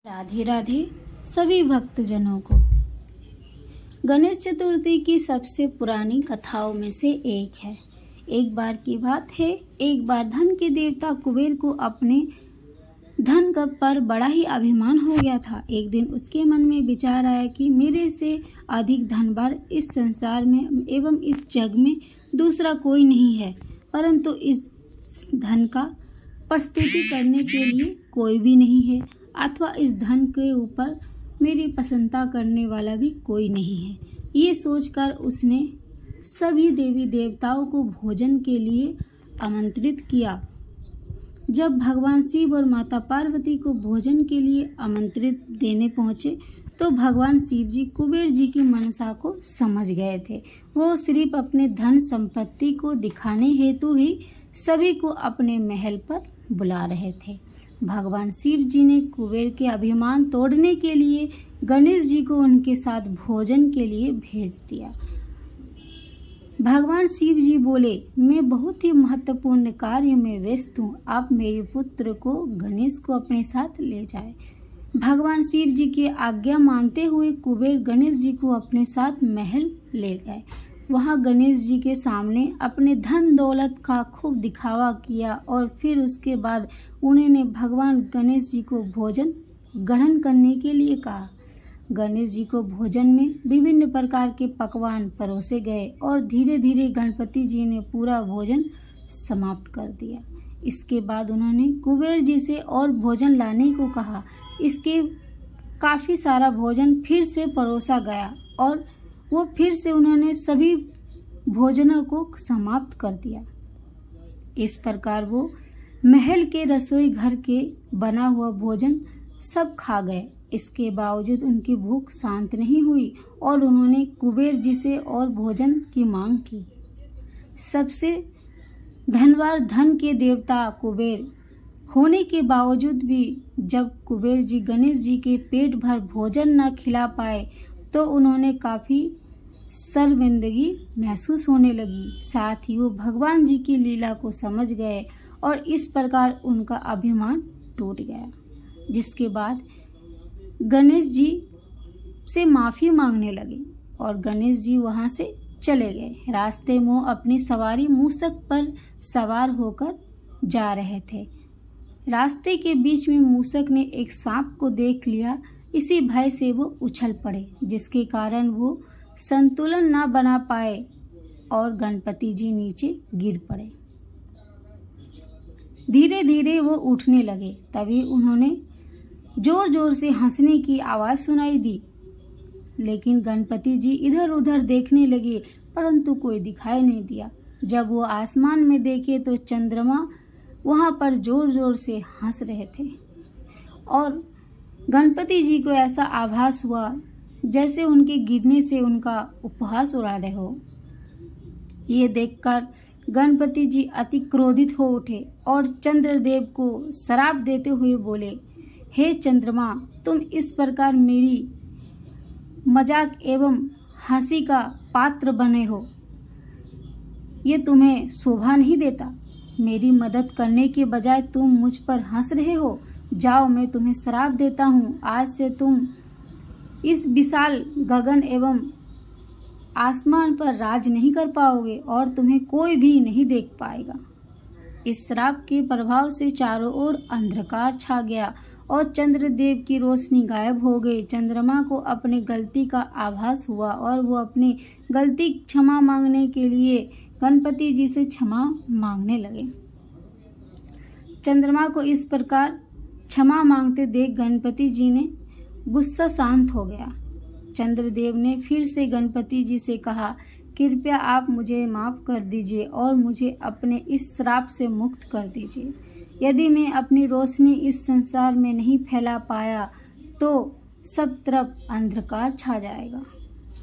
राधे राधे सभी भक्तजनों को। गणेश चतुर्थी की सबसे पुरानी कथाओं में से एक है। एक बार की बात है, एक बार धन के देवता कुबेर को अपने धन का पर बड़ा ही अभिमान हो गया था। एक दिन उसके मन में विचार आया कि मेरे से अधिक धनवान इस संसार में एवं इस जग में दूसरा कोई नहीं है, परंतु इस धन का प्रस्तुति करने के लिए कोई भी नहीं है, अथवा इस धन के ऊपर मेरी प्रशंसा करने वाला भी कोई नहीं है। ये सोचकर उसने सभी देवी देवताओं को भोजन के लिए आमंत्रित किया। जब भगवान शिव और माता पार्वती को भोजन के लिए आमंत्रित देने पहुंचे तो भगवान शिव जी कुबेर जी की मनसा को समझ गए थे। वो सिर्फ अपने धन संपत्ति को दिखाने हेतु ही सभी को अपने महल पर बुला रहे थे। भगवान शिव जी ने कुबेर के अभिमान तोड़ने के लिए गणेश जी को उनके साथ भोजन के लिए भेज दिया। भगवान शिव जी बोले, मैं बहुत ही महत्वपूर्ण कार्य में व्यस्त हूँ, आप मेरे पुत्र को गणेश को अपने साथ ले जाए। भगवान शिव जी की आज्ञा मानते हुए कुबेर गणेश जी को अपने साथ महल ले गए। वहाँ गणेश जी के सामने अपने धन दौलत का खूब दिखावा किया और फिर उसके बाद उन्होंने भगवान गणेश जी को भोजन ग्रहण करने के लिए कहा। गणेश जी को भोजन में विभिन्न प्रकार के पकवान परोसे गए और धीरे धीरे गणपति जी ने पूरा भोजन समाप्त कर दिया। इसके बाद उन्होंने कुबेर जी से और भोजन लाने को कहा। इसके काफ़ी सारा भोजन फिर से परोसा गया और वो फिर से उन्होंने सभी भोजनों को समाप्त कर दिया। इस प्रकार वो महल के रसोई घर के बना हुआ भोजन सब खा गए। इसके बावजूद उनकी भूख शांत नहीं हुई और उन्होंने कुबेर जी से और भोजन की मांग की। सबसे धनवान धन के देवता कुबेर होने के बावजूद भी जब कुबेर जी गणेश जी के पेट भर भोजन न खिला पाए तो उन्होंने काफ़ी शर्मिंदगी महसूस होने लगी। साथ ही वो भगवान जी की लीला को समझ गए और इस प्रकार उनका अभिमान टूट गया। जिसके बाद गणेश जी से माफ़ी मांगने लगे और गणेश जी वहाँ से चले गए। रास्ते में वो अपनी सवारी मूसक पर सवार होकर जा रहे थे। रास्ते के बीच में मूसक ने एक सांप को देख लिया। इसी भय से वो उछल पड़े, जिसके कारण वो संतुलन ना बना पाए और गणपति जी नीचे गिर पड़े। धीरे धीरे वो उठने लगे, तभी उन्होंने जोर जोर से हंसने की आवाज़ सुनाई दी। लेकिन गणपति जी इधर उधर देखने लगे, परंतु कोई दिखाई नहीं दिया। जब वो आसमान में देखे तो चंद्रमा वहाँ पर जोर जोर से हंस रहे थे और गणपति जी को ऐसा आभास हुआ जैसे उनके गिरने से उनका उपहास उड़ा रहे हो। ये देखकर गणपति जी अति क्रोधित हो उठे और चंद्रदेव को श्राप देते हुए बोले, हे चंद्रमा, तुम इस प्रकार मेरी मजाक एवं हंसी का पात्र बने हो, ये तुम्हें शोभा नहीं देता। मेरी मदद करने के बजाय तुम मुझ पर हंस रहे हो। जाओ, मैं तुम्हें श्राप देता हूँ। आज से तुम इस विशाल गगन एवं आसमान पर राज नहीं कर पाओगे और तुम्हें कोई भी नहीं देख पाएगा। इस श्राप के प्रभाव से चारों ओर अंधकार छा गया और चंद्रदेव की रोशनी गायब हो गई। चंद्रमा को अपनी गलती का आभास हुआ और वो अपनी गलती क्षमा मांगने के लिए गणपति जी से क्षमा मांगने लगे। चंद्रमा को इस प्रकार क्षमा मांगते देख गणपति जी ने गुस्सा शांत हो गया। चंद्रदेव ने फिर से गणपति जी से कहा, कृपया आप मुझे माफ़ कर दीजिए और मुझे अपने इस श्राप से मुक्त कर दीजिए। यदि मैं अपनी रोशनी इस संसार में नहीं फैला पाया तो सब तरफ अंधकार छा जाएगा।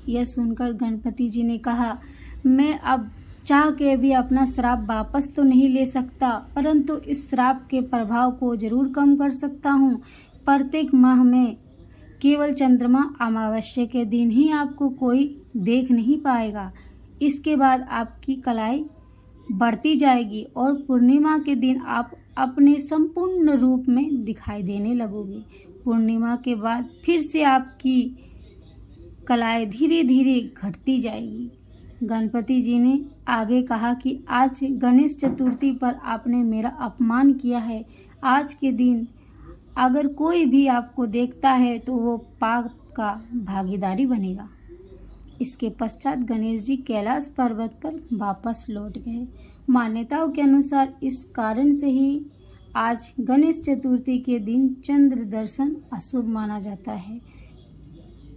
यह सुनकर गणपति जी ने कहा, मैं अब चाह के भी अपना श्राप वापस तो नहीं ले सकता, परंतु इस श्राप के प्रभाव को जरूर कम कर सकता हूँ। प्रत्येक माह में केवल चंद्रमा अमावस्या के दिन ही आपको कोई देख नहीं पाएगा। इसके बाद आपकी कलाई बढ़ती जाएगी और पूर्णिमा के दिन आप अपने संपूर्ण रूप में दिखाई देने लगोगे। पूर्णिमा के बाद फिर से आपकी कलाएं धीरे धीरे घटती जाएगी। गणपति जी ने आगे कहा कि आज गणेश चतुर्थी पर आपने मेरा अपमान किया है। आज के दिन अगर कोई भी आपको देखता है तो वो पाप का भागीदारी बनेगा। इसके पश्चात गणेश जी कैलाश पर्वत पर वापस लौट गए। मान्यताओं के अनुसार इस कारण से ही आज गणेश चतुर्थी के दिन चंद्र दर्शन अशुभ माना जाता है।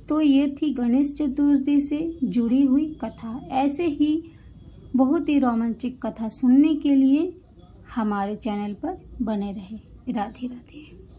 तो ये थी गणेश चतुर्थी से जुड़ी हुई कथा। ऐसे ही बहुत ही रोमांचक कथा सुनने के लिए हमारे चैनल पर बने रहे। राधे राधे।